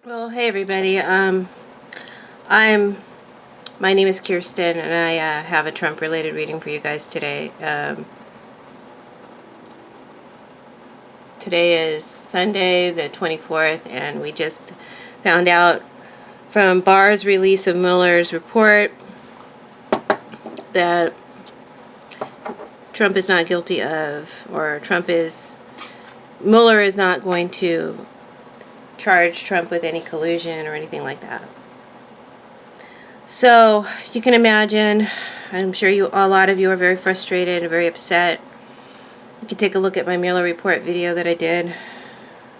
Well, hey everybody. I'm. My name is Kirsten, and I have a Trump-related reading for you guys today. Today is Sunday, the 24th, and we just found out from Barr's release of Mueller's report that Trump is not guilty of, or Mueller is not going to charge Trump with any collusion or anything like that. So you can imagine, I'm sure a lot of you are very frustrated and very upset. You can take a look at my Mueller report video that I did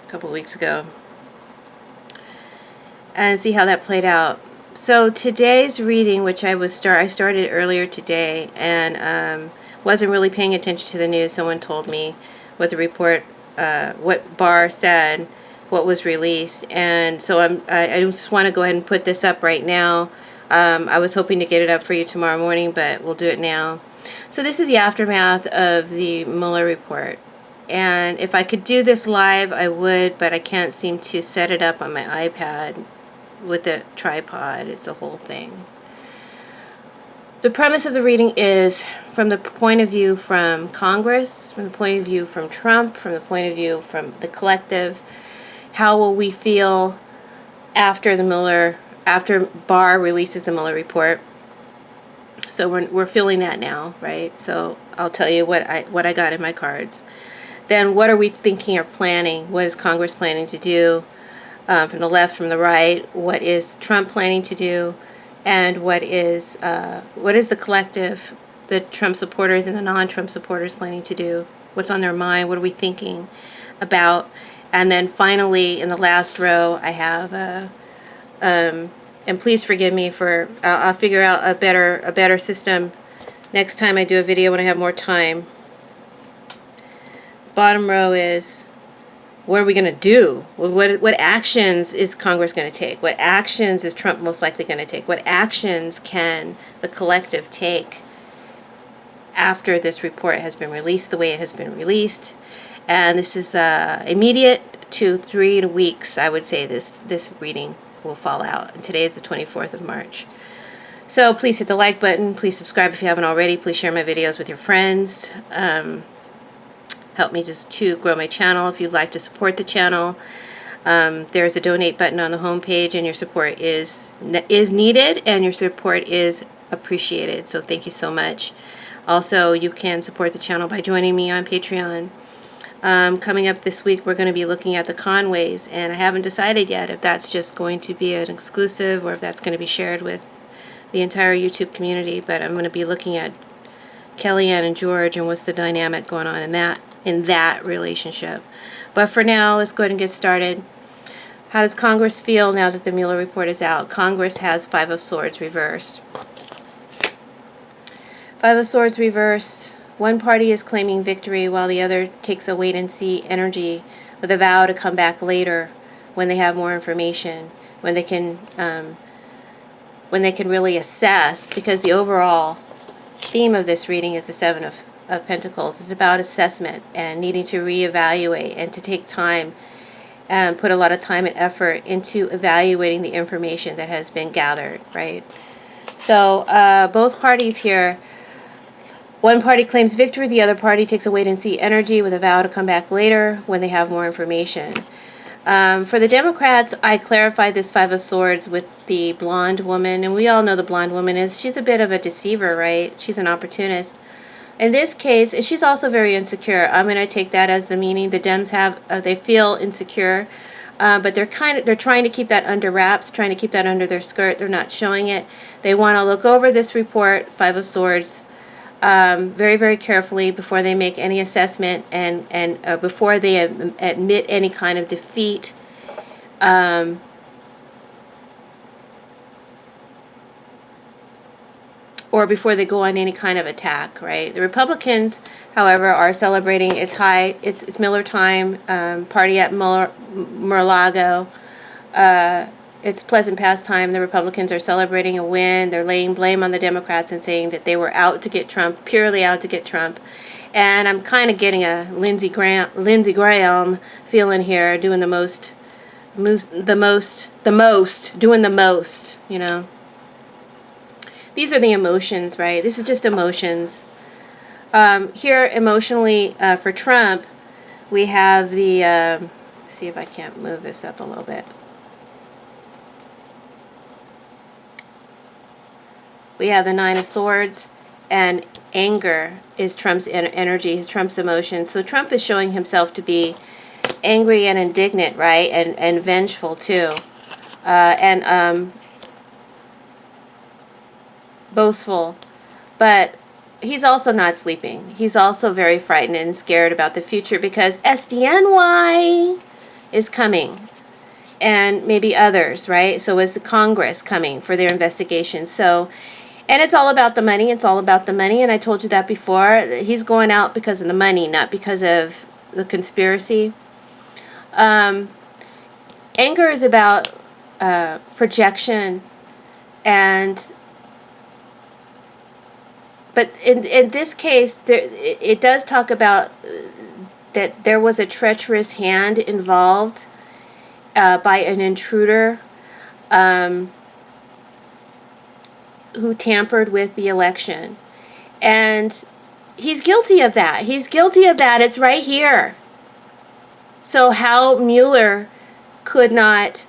a couple of weeks ago and see how that played out. So today's reading, which I started earlier today, and wasn't really paying attention to the news. Someone told me what the report, what Barr said, what was released, and so I just want to go ahead and put this up right now. I was hoping to get it up for you tomorrow morning, but we'll do it now. So this is the aftermath of the Mueller report. And if I could do this live, I would, but I can't seem to set it up on my iPad with the tripod. It's a whole thing. The premise of the reading is from the point of view from Congress, from the point of view from Trump, from the point of view from the collective. How will we feel after Barr releases the Mueller report? So we're feeling that now, right? So I'll tell you what I got in my cards. Then what are we thinking or planning? What is Congress planning to do? From the left, from the right, what is Trump planning to do? And what is the collective, the Trump supporters and the non-Trump supporters planning to do? What's on their mind? What are we thinking about? And then finally, in the last row, I have and please forgive me for, I'll figure out a better system next time I do a video when I have more time. Bottom row is, what are we going to do? What actions is Congress going to take? What actions is Trump most likely going to take? What actions can the collective take after this report has been released the way it has been released? And this is immediate to 3 weeks, I would say this reading will fall out. And today is the 24th of March. So please hit the like button. Please subscribe if you haven't already. Please share my videos with your friends. Help me just to grow my channel. If you'd like to support the channel, there's a donate button on the homepage, and your support is needed and your support is appreciated. So thank you so much. Also, you can support the channel by joining me on Patreon. Coming up this week, we're going to be looking at the Conways, and I haven't decided yet if that's just going to be an exclusive or if that's going to be shared with the entire YouTube community, but I'm going to be looking at Kellyanne and George and what's the dynamic going on in that relationship. But for now, let's go ahead and get started. How does Congress feel now that the Mueller report is out? Congress has Five of Swords reversed. Five of Swords reversed. One party is claiming victory while the other takes a wait-and-see energy with a vow to come back later when they have more information, when they can really assess, because the overall theme of this reading is the Seven of Pentacles. It's about assessment and needing to reevaluate and to take time and put a lot of time and effort into evaluating the information that has been gathered, right? So both parties here, one party claims victory, the other party takes a wait-and-see energy with a vow to come back later when they have more information. For the Democrats, I clarified this Five of Swords with the blonde woman, and we all know the blonde woman is, she's a bit of a deceiver, right? She's an opportunist. In this case, she's also very insecure. I'm going to take that as the meaning. The Dems they feel insecure, but they're trying to keep that under wraps, trying to keep that under their skirt. They're not showing it. They want to look over this report, Five of Swords, very, very carefully before they make any assessment and before they admit any kind of defeat. Or before they go on any kind of attack, right? The Republicans, however, are celebrating. It's Miller time, party at Mar-a-Lago. It's pleasant pastime. The Republicans are celebrating a win. They're laying blame on the Democrats and saying that they were out to get Trump, purely out to get Trump. And I'm kind of getting a Lindsey Graham feeling here, doing the most doing the most, you know. These are the emotions, right? This is just emotions. Here, emotionally, for Trump, we have the, see if I can't move this up a little bit. We have the Nine of Swords, and anger is Trump's energy, is Trump's emotions. So Trump is showing himself to be angry and indignant, right? And vengeful, too. And boastful. But he's also not sleeping. He's also very frightened and scared about the future because SDNY is coming. And maybe others, right? So is the Congress coming for their investigation. So, and it's all about the money. It's all about the money. And I told you that before. He's going out because of the money, not because of the conspiracy. Anger is about projection, but in this case, it does talk about that there was a treacherous hand involved by an intruder who tampered with the election. And he's guilty of that. He's guilty of that. It's right here. So how Mueller could not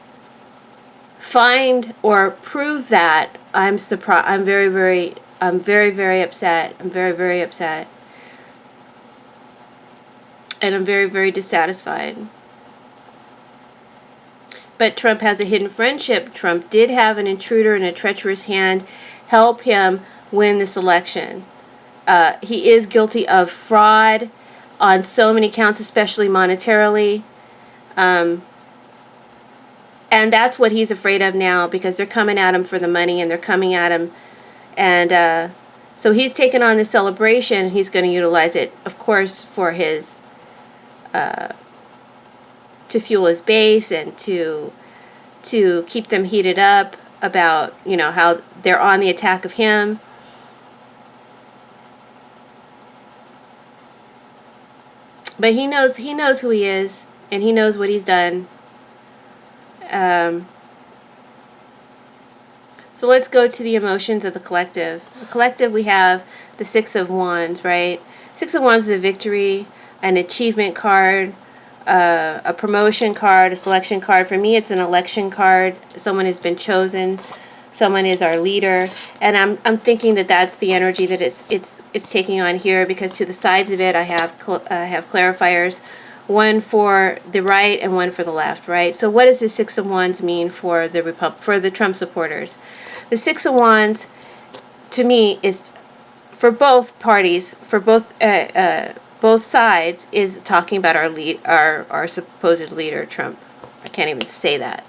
find or prove that, I'm surprised. I'm very, very upset. I'm very, very upset. And I'm very, very dissatisfied. But Trump has a hidden friendship. Trump did have an intruder and a treacherous hand help him win this election. He is guilty of fraud on so many counts, especially monetarily. And that's what he's afraid of now, because they're coming at him for the money, and they're coming at him. And so he's taken on this celebration. He's going to utilize it, of course, for his to fuel his base and to keep them heated up about, you know, how they're on the attack of him. But he knows who he is, and he knows what he's done. So let's go to the emotions of the collective. The collective, we have the Six of Wands, right? Six of Wands is a victory, an achievement card, a promotion card, a selection card. For me, it's an election card. Someone has been chosen. Someone is our leader, and I'm thinking that that's the energy that it's taking on here, because to the sides of it I have clarifiers, one for the right and one for the left, right? So what does the Six of Wands mean for the Trump supporters? The Six of Wands, to me, is for both parties, for both sides, is talking about our supposed leader, Trump. I can't even say that.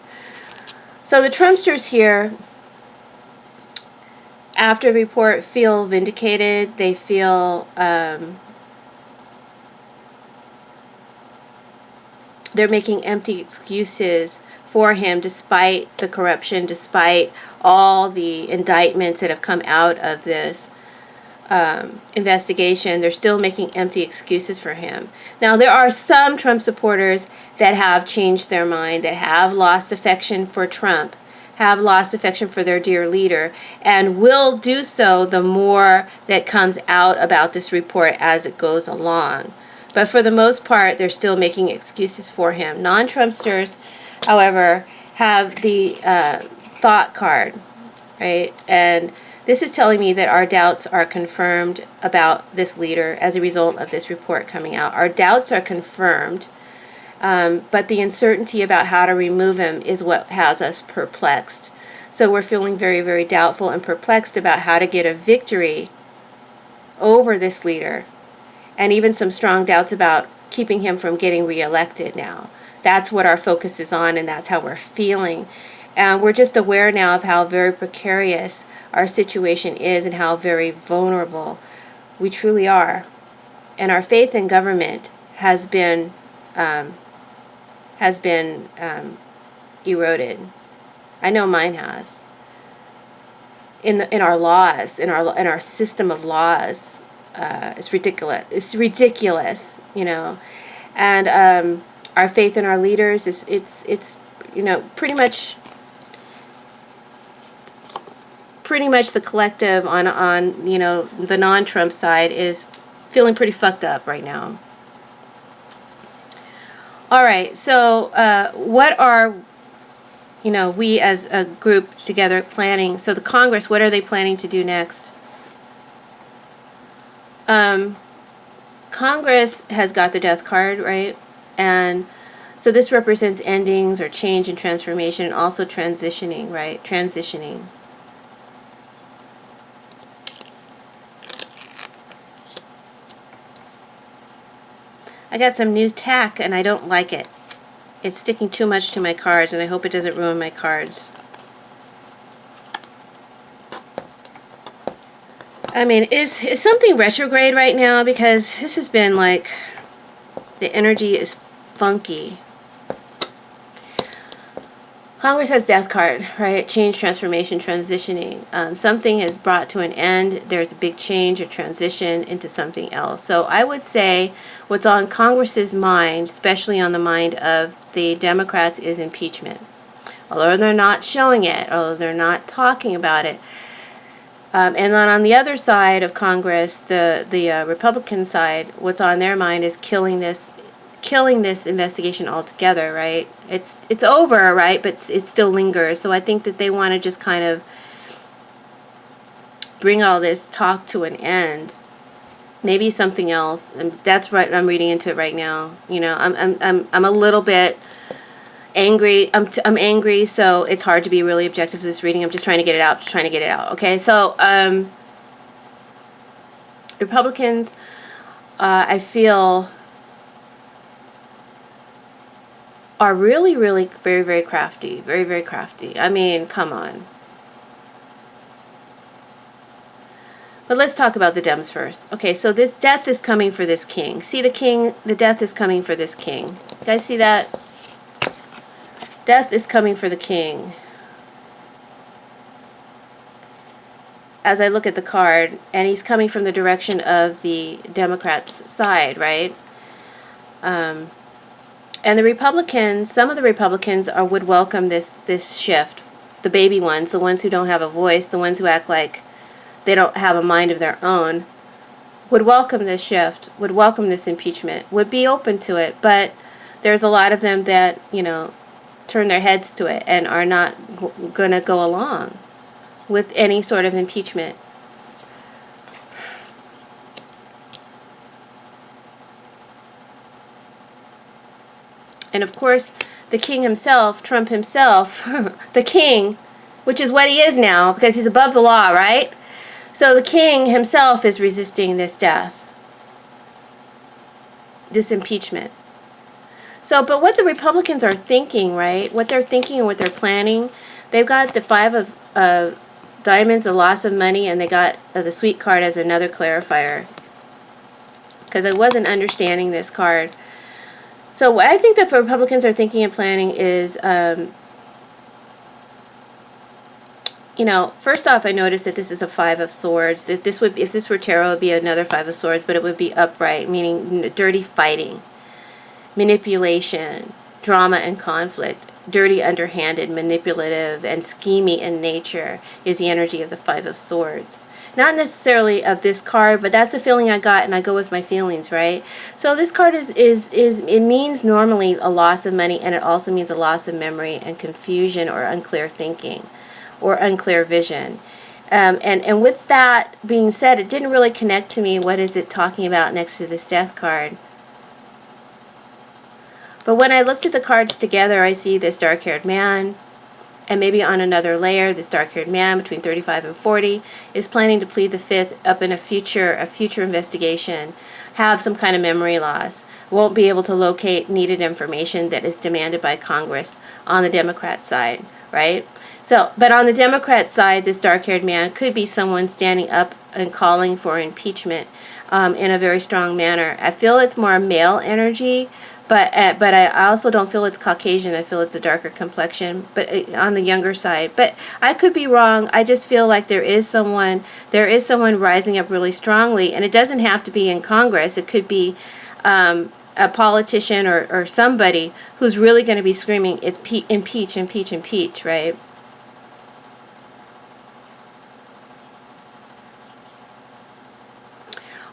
So the Trumpsters here, after the report, feel vindicated. They feel they're making empty excuses for him, despite the corruption, despite all the indictments that have come out of this investigation. They're still making empty excuses for him. Now, there are some Trump supporters that have changed their mind, that have lost affection for Trump, have lost affection for their dear leader, and will do so the more that comes out about this report as it goes along. But for the most part, they're still making excuses for him. Non-Trumpsters, however, have the thought card, right? And this is telling me that our doubts are confirmed about this leader as a result of this report coming out. Our doubts are confirmed, but the uncertainty about how to remove him is what has us perplexed. So we're feeling very, very doubtful and perplexed about how to get a victory over this leader, and even some strong doubts about keeping him from getting reelected now. That's what our focus is on, and that's how we're feeling. And we're just aware now of how very precarious our situation is and how very vulnerable we truly are. And our faith in government has been eroded. I know mine has. In our laws, in our system of laws, it's ridiculous. It's ridiculous, you know. And our faith in our leaders is it's pretty much the collective on the non-Trump side is feeling pretty fucked up right now. All right, so what are we as a group together planning? So the Congress, what are they planning to do next? Congress has got the death card, right? And so this represents endings or change and transformation, and also transitioning, right? Transitioning. I got some new tack and I don't like it. It's sticking too much to my cards, and I hope it doesn't ruin my cards. I mean, is something retrograde right now? Because this has been like, the energy is funky. Congress has death card, right? Change, transformation, transitioning. Something is brought to an end. There's a big change or transition into something else. So I would say what's on Congress's mind, especially on the mind of the Democrats, is impeachment. Although they're not showing it, although they're not talking about it. And then on the other side of Congress, the Republican side, what's on their mind is killing this investigation altogether, right? It's over, right? But it still lingers. So I think that they want to just kind of bring all this talk to an end. Maybe something else, and that's right. I'm reading into it right now. I'm a little bit angry. I'm angry, so it's hard to be really objective to this reading. I'm just trying to get it out. Okay, so Republicans, I feel, are really, really very, very crafty. Very, very crafty. I mean, come on. But let's talk about the Dems first. Okay, so this death is coming for this king. See the king? The death is coming for this king. You guys see that? Death is coming for the king. As I look at the card, and he's coming from the direction of the Democrats' side, right? And the Republicans, some of the Republicans would welcome this shift. The baby ones, the ones who don't have a voice, the ones who act like they don't have a mind of their own, would welcome this shift, would welcome this impeachment, would be open to it. But there's a lot of them that, turn their heads to it and are not going to go along with any sort of impeachment. And of course, the king himself, Trump himself, the king, which is what he is now because he's above the law, right? So the king himself is resisting this death, this impeachment. So, but what the Republicans are thinking, right? What they're thinking and what they're planning, they've got the 5 of diamonds, the loss of money, and they got the sweet card as another clarifier. Because I wasn't understanding this card. So what I think that the Republicans are thinking and planning is, first off, I noticed that this is a 5 of swords. If this were tarot, it would be another 5 of swords, but it would be upright, meaning dirty fighting. Manipulation, drama and conflict, dirty, underhanded, manipulative, and schemy in nature is the energy of the 5 of swords. Not necessarily of this card, but that's the feeling I got, and I go with my feelings, right? So this card is it means normally a loss of money, and it also means a loss of memory and confusion or unclear thinking or unclear vision. And with that being said, it didn't really connect to me. What is it talking about next to this death card? But when I looked at the cards together, I see this dark-haired man, and maybe on another layer, this dark-haired man between 35 and 40 is planning to plead the 5th up in a future investigation, have some kind of memory loss, won't be able to locate needed information that is demanded by Congress on the Democrat side, right? So, but on the Democrat side, this dark-haired man could be someone standing up and calling for impeachment in a very strong manner. I feel it's more male energy, but I also don't feel it's Caucasian. I feel it's a darker complexion, but on the younger side. But I could be wrong. I just feel like there is someone rising up really strongly, and it doesn't have to be in Congress. It could be a politician or somebody who's really going to be screaming impeach, impeach, impeach, right?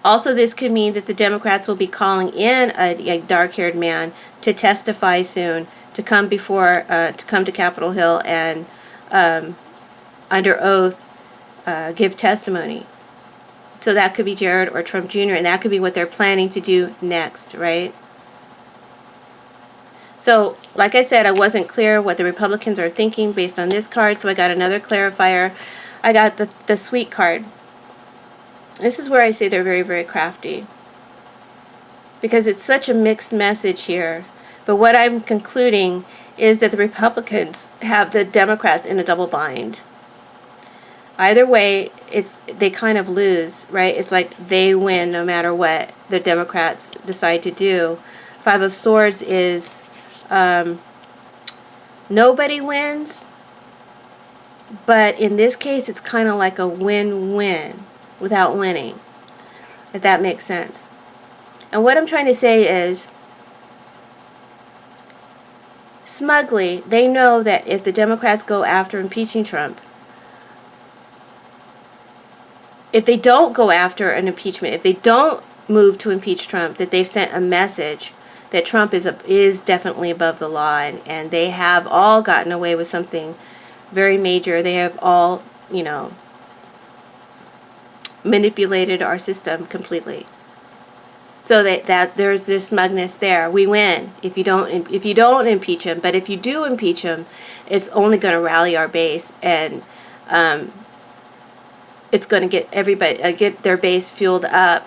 Also, this could mean that the Democrats will be calling in a dark-haired man to testify soon, to come to Capitol Hill and under oath give testimony. So that could be Jared or Trump Jr., and that could be what they're planning to do next, right? So, like I said, I wasn't clear what the Republicans are thinking based on this card, so I got another clarifier. I got the sweet card. This is where I say they're very, very crafty, because it's such a mixed message here. But what I'm concluding is that the Republicans have the Democrats in a double bind. Either way, they kind of lose, right? It's like they win no matter what the Democrats decide to do. Five of Swords is nobody wins, but in this case, it's kind of like a win-win without winning, if that makes sense. And what I'm trying to say is, smugly, they know that if the Democrats go after impeaching Trump, if they don't go after an impeachment, if they don't move to impeach Trump, that they've sent a message that Trump is definitely above the law, and they have all gotten away with something very major. They have all, manipulated our system completely. So that there's this smugness there. We win if you don't impeach him, but if you do impeach him, it's only going to rally our base, and it's going to get everybody get their base fueled up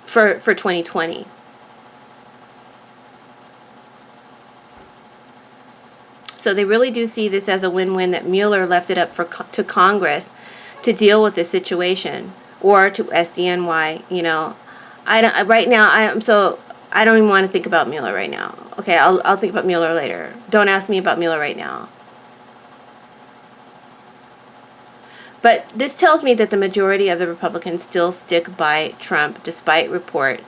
for 2020. So they really do see this as a win-win, that Mueller left it up to Congress to deal with this situation, or to SDNY. I don't even want to think about Mueller right now. Okay, I'll think about Mueller later. Don't ask me about Mueller right now. But this tells me that the majority of the Republicans still stick by Trump despite the report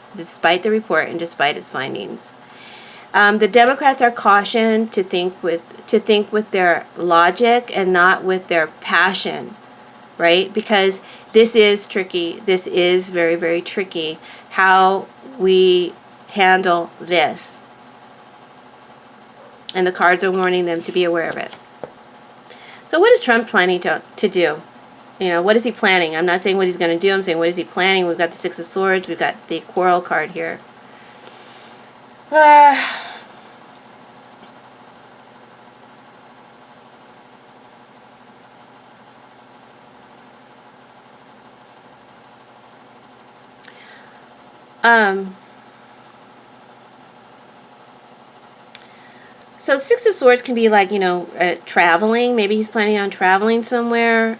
and despite its findings. The Democrats are cautioned to think with their logic and not with their passion, right? Because this is tricky. This is very, very tricky, how we handle this. And the cards are warning them to be aware of it. So what is Trump planning to do? What is he planning? I'm not saying what he's going to do. I'm saying what is he planning? We've got the Six of Swords. We've got the Quarrel card here. So the Six of Swords can be like, traveling. Maybe he's planning on traveling somewhere.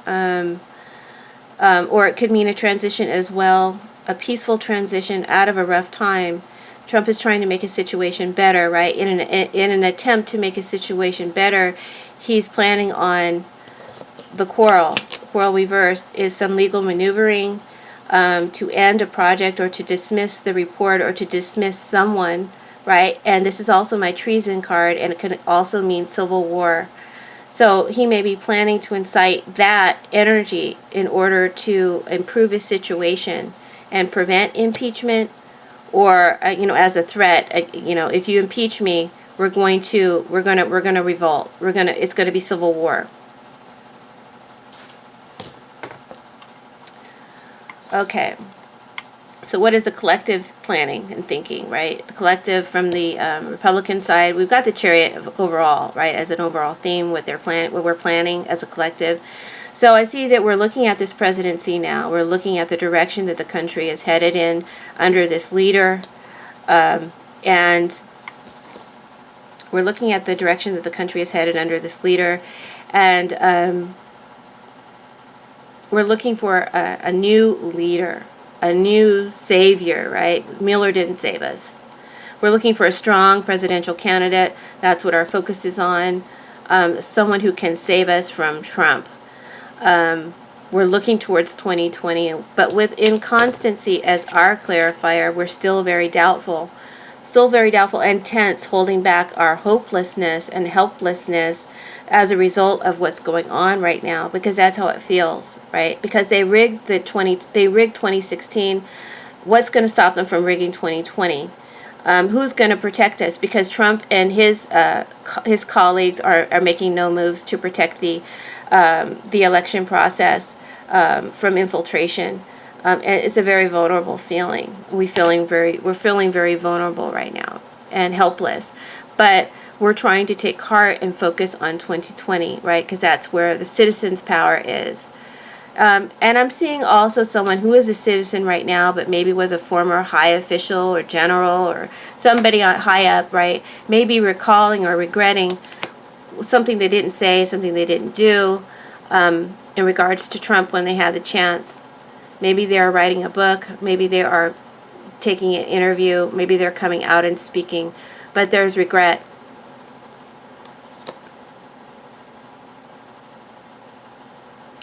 Or it could mean a transition as well, a peaceful transition out of a rough time. Trump is trying to make a situation better, right? In an attempt to make a situation better, he's planning on the quarrel. Quarrel reversed is some legal maneuvering to end a project, or to dismiss the report, or to dismiss someone, right? And this is also my treason card, and it can also mean civil war. So he may be planning to incite that energy in order to improve his situation and prevent impeachment, or as a threat. If you impeach me, we're going to revolt. It's going to be civil war. Okay. So what is the collective planning and thinking, right? The collective from the Republican side, we've got the Chariot overall, right, as an overall theme, what we're planning as a collective. So I see that we're looking at this presidency now. We're looking at the direction that the country is headed in under this leader. And we're looking at the direction that the country is headed under this leader. And we're looking for a new leader, a new savior, right? Mueller didn't save us. We're looking for a strong presidential candidate. That's what our focus is on. Someone who can save us from Trump. We're looking towards 2020, but with inconstancy as our clarifier, we're still very doubtful. Still very doubtful and tense, holding back our hopelessness and helplessness as a result of what's going on right now, because that's how it feels, right? Because they rigged 2016. What's going to stop them from rigging 2020? Who's going to protect us? Because Trump and his colleagues are making no moves to protect the election process from infiltration. And it's a very vulnerable feeling. We're feeling very vulnerable right now and helpless. But we're trying to take heart and focus on 2020, right? Because that's where the citizens' power is. And I'm seeing also someone who is a citizen right now, but maybe was a former high official or general or somebody high up, right? Maybe recalling or regretting something they didn't say, something they didn't do in regards to Trump when they had the chance. Maybe they are writing a book. Maybe they are taking an interview. Maybe they're coming out and speaking. But there's regret.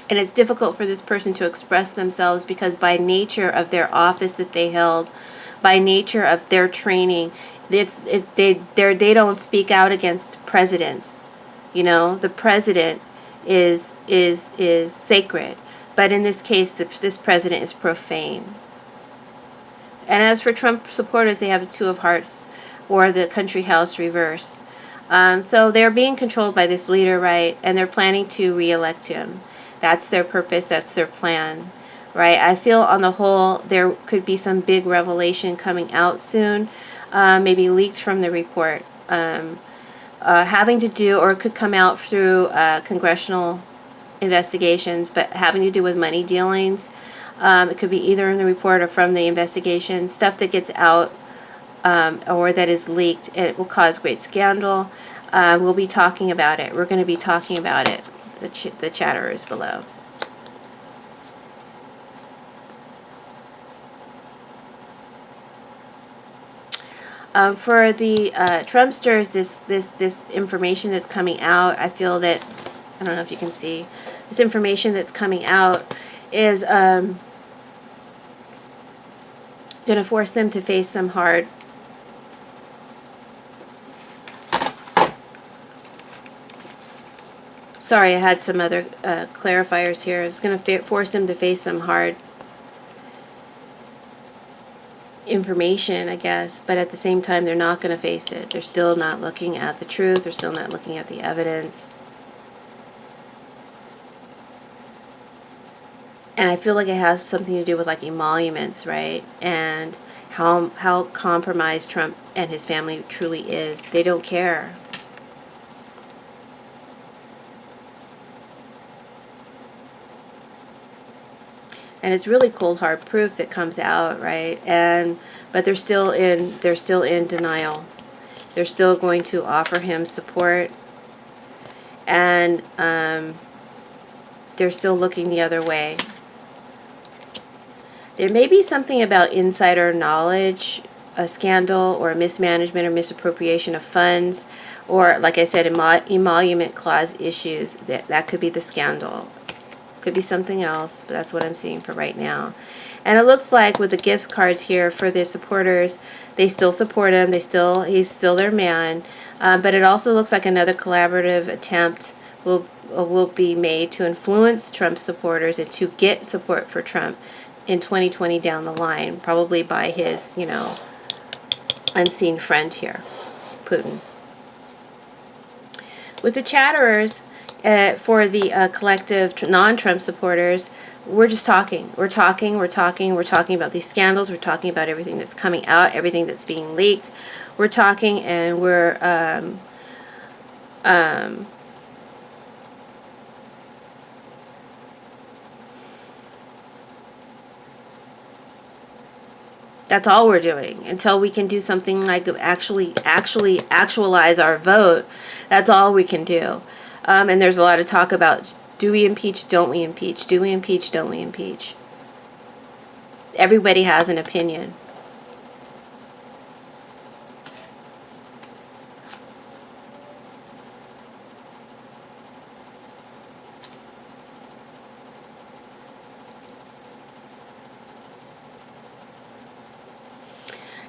And it's difficult for this person to express themselves because by nature of their office that they held, by nature of their training, they don't speak out against presidents. You know, the president is sacred. But in this case, this president is profane. And as for Trump supporters, they have the Two of Hearts or the country house reversed. So they're being controlled by this leader, right? And they're planning to re-elect him. That's their purpose. That's their plan, right? I feel on the whole there could be some big revelation coming out soon, maybe leaks from the report, having to do, or it could come out through congressional investigations, but having to do with money dealings. It could be either in the report or from the investigation. Stuff that gets out or that is leaked, it will cause great scandal. We'll be talking about it. We're going to be talking about it. The chatter is below. For the Trumpsters, this information that's coming out, I feel that, I don't know if you can see, this information that's coming out is going to force them to face some hard Sorry, I had some other clarifiers here. It's going to force them to face some hard information, I guess, but at the same time, they're not going to face it. They're still not looking at the truth. They're still not looking at the evidence. And I feel like it has something to do with like emoluments, right? And how compromised Trump and his family truly is. They don't care. And it's really cold hard proof that comes out, right? But they're still in denial. They're still going to offer him support, and they're still looking the other way. There may be something about insider knowledge, a scandal, or a mismanagement or misappropriation of funds, or like I said, emolument clause issues. That could be the scandal. Could be something else, but that's what I'm seeing for right now. And it looks like with the gift cards here for their supporters, they still support him. He's still their man. But it also looks like another collaborative attempt will be made to influence Trump's supporters and to get support for Trump in 2020 down the line, probably by his, unseen friend here, Putin. With the chatterers, for the collective non-Trump supporters, we're just talking. We're talking about these scandals. We're talking about everything that's coming out, everything that's being leaked. We're talking, and we're that's all we're doing until we can do something like actually actualize our vote. That's all we can do. And there's a lot of talk about, do we impeach, don't we impeach? Do we impeach, don't we impeach? Everybody has an opinion.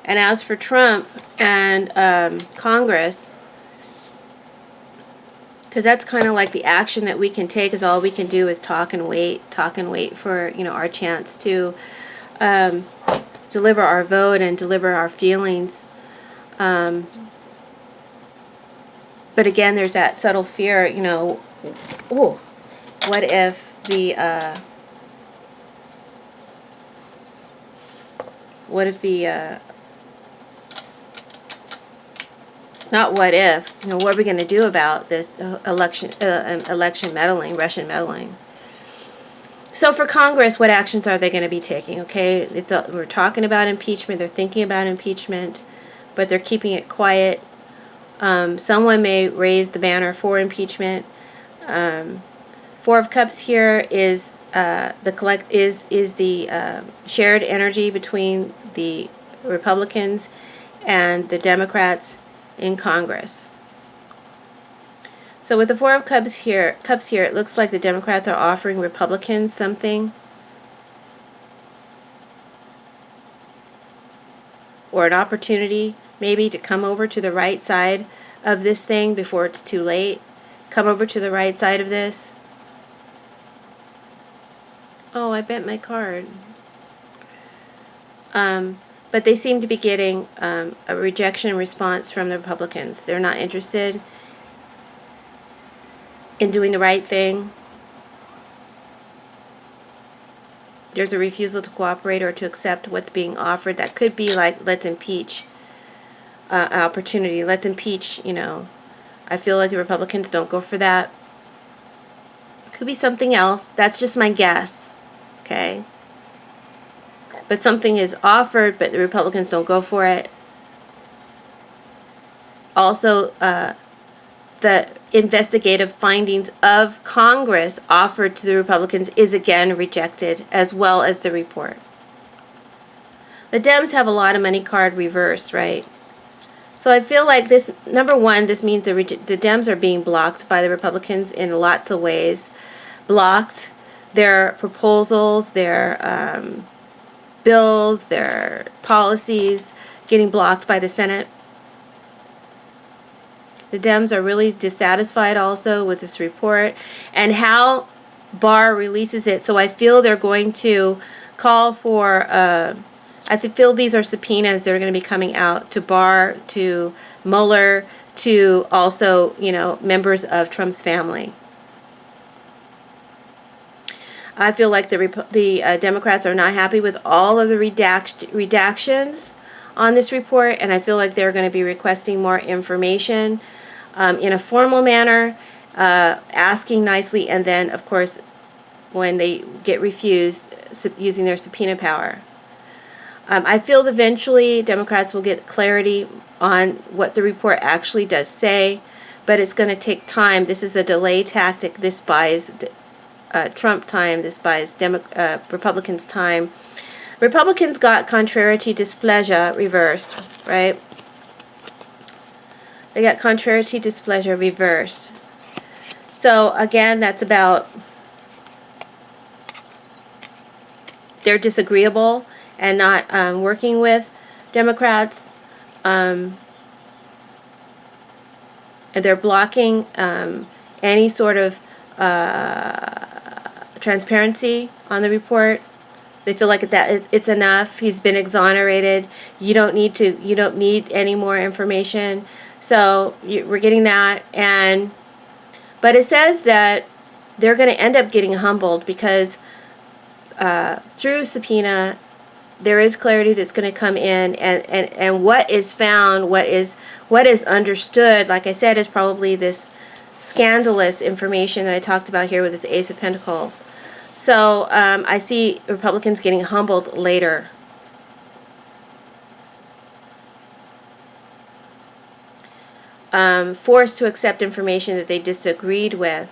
And as for Trump and Congress, because that's kind of like the action that we can take, is all we can do is talk and wait for, our chance to deliver our vote and deliver our feelings. But again, there's that subtle fear, ooh, what if the not what if, what are we going to do about this election meddling, Russian meddling? So for Congress, what actions are they going to be taking? Okay, we're talking about impeachment. They're thinking about impeachment, but they're keeping it quiet. Someone may raise the banner for impeachment. Four of Cups here is the shared energy between the Republicans and the Democrats in Congress. So with the Four of Cups here, it looks like the Democrats are offering Republicans something, or an opportunity maybe to come over to the right side of this thing before it's too late. Come over to the right side of this. Oh, I bent my card. But they seem to be getting a rejection response from the Republicans. They're not interested in doing the right thing. There's a refusal to cooperate or to accept what's being offered. That could be like, let's impeach, opportunity. Let's impeach, I feel like the Republicans don't go for that. Could be something else. That's just my guess. Okay? But something is offered, but the Republicans don't go for it. Also, the investigative findings of Congress offered to the Republicans is again rejected, as well as the report. The Dems have a lot of money card reversed, right? So I feel like this, number one, this means the Dems are being blocked by the Republicans in lots of ways. Blocked their proposals, their bills, their policies, getting blocked by the Senate. The Dems are really dissatisfied also with this report and how Barr releases it. So I feel they're going to call for, I feel these are subpoenas that are going to be coming out to Barr, to Mueller, to also, members of Trump's family. I feel like the Democrats are not happy with all of the redactions on this report, and I feel like they're going to be requesting more information in a formal manner, asking nicely, and then, of course, when they get refused, using their subpoena power. I feel eventually Democrats will get clarity on what the report actually does say, but it's going to take time. This is a delay tactic. This buys Trump time. This buys Republicans time. Republicans got contrariety displeasure reversed, right? They got contrariety displeasure reversed. So again, that's about they're disagreeable and not working with Democrats. And they're blocking any sort of transparency on the report. They feel like it's enough. He's been exonerated. You don't need any more information. So we're getting that, but it says that they're going to end up getting humbled because through subpoena, there is clarity that's going to come in, and what is found, what is understood, like I said, is probably this scandalous information that I talked about here with this Ace of Pentacles. So I see Republicans getting humbled later. Forced to accept information that they disagreed with.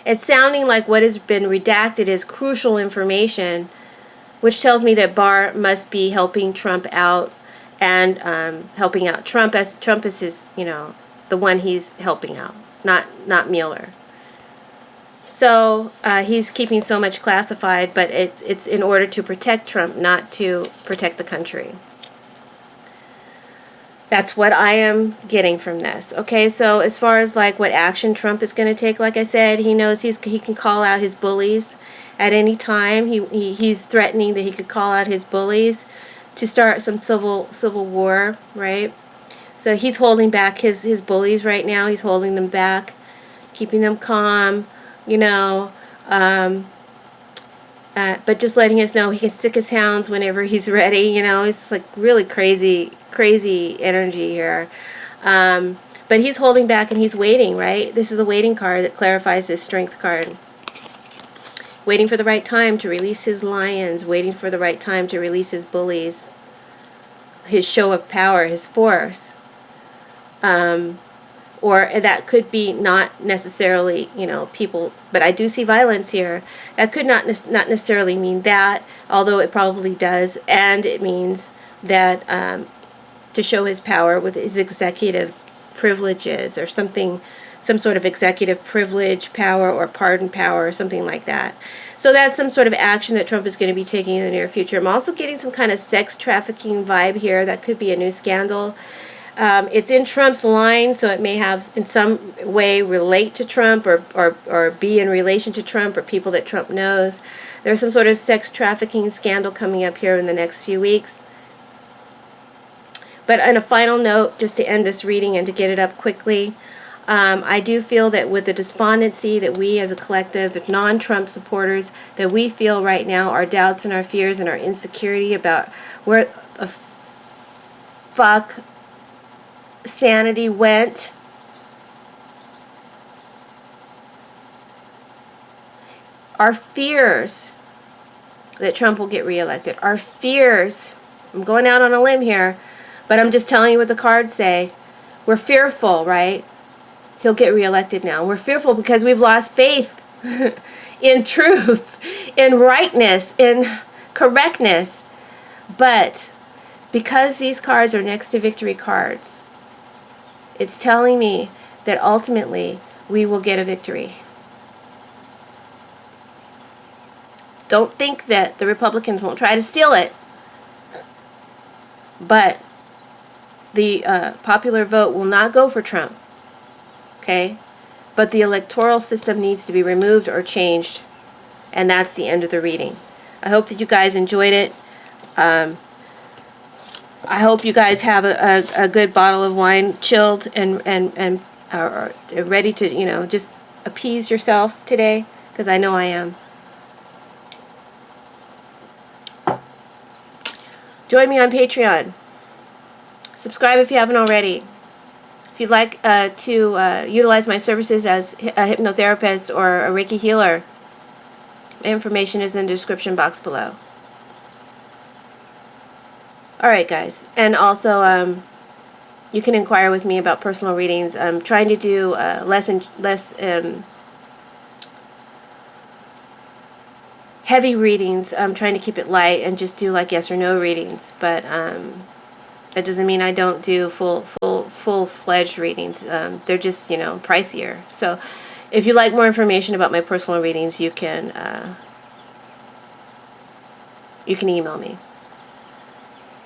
It's sounding like what has been redacted is crucial information, which tells me that Barr must be helping Trump out and helping out Trump as his, the one he's helping out, not Mueller. So he's keeping so much classified, but it's in order to protect Trump, not to protect the country. That's what I am getting from this. Okay, so as far as like what action Trump is going to take, like I said, he knows he can call out his bullies at any time. He's threatening that he could call out his bullies to start some civil war, right? So he's holding back his bullies right now. He's holding them back, keeping them calm, you know, but just letting us know he can stick his hounds whenever he's ready. You know, it's like really crazy energy here. But he's holding back and he's waiting, right? This is a waiting card that clarifies his strength card. Waiting for the right time to release his lions, waiting for the right time to release his bullies, his show of power, his force. Or that could be not necessarily, you know, people, but I do see violence here. That could not necessarily mean that, although it probably does, and it means that to show his power with his executive privileges or something, some sort of executive privilege power or pardon power or something like that. So that's some sort of action that Trump is going to be taking in the near future. I'm also getting some kind of sex trafficking vibe here. That could be a new scandal. It's in Trump's line, so it may have in some way relate to Trump or be in relation to Trump or people that Trump knows. There's some sort of sex trafficking scandal coming up here in the next few weeks. But on a final note, just to end this reading and to get it up quickly, I do feel that with the despondency that we as a collective, the non-Trump supporters, that we feel right now, our doubts and our fears and our insecurity about where the fuck sanity went. Our fears that Trump will get reelected. Our fears, I'm going out on a limb here, but I'm just telling you what the cards say. We're fearful, right? He'll get reelected now. We're fearful because we've lost faith in truth, in rightness, in correctness. But because these cards are next to victory cards, it's telling me that ultimately we will get a victory. Don't think that the Republicans won't try to steal it. But the popular vote will not go for Trump. Okay? But the electoral system needs to be removed or changed. And that's the end of the reading. I hope that you guys enjoyed it. I hope you guys have a good bottle of wine, chilled and are ready to, you know, just appease yourself today, because I know I am. Join me on Patreon. Subscribe if you haven't already. If you'd like to utilize my services as a hypnotherapist or a Reiki healer, my information is in the description box below. All right, guys. And also, you can inquire with me about personal readings. I'm trying to do less heavy readings. I'm trying to keep it light and just do like yes or no readings. But that doesn't mean I don't do full-fledged readings. They're just, you know, pricier. So if you'd like more information about my personal readings, you can email me.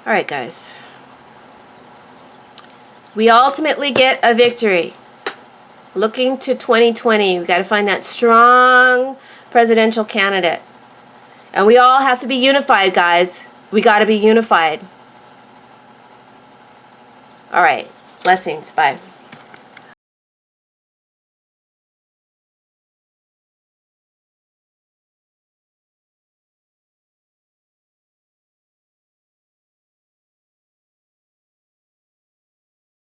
All right, guys. We ultimately get a victory. Looking to 2020, we've got to find that strong presidential candidate. And we all have to be unified, guys. We got to be unified. All right. Blessings. Bye.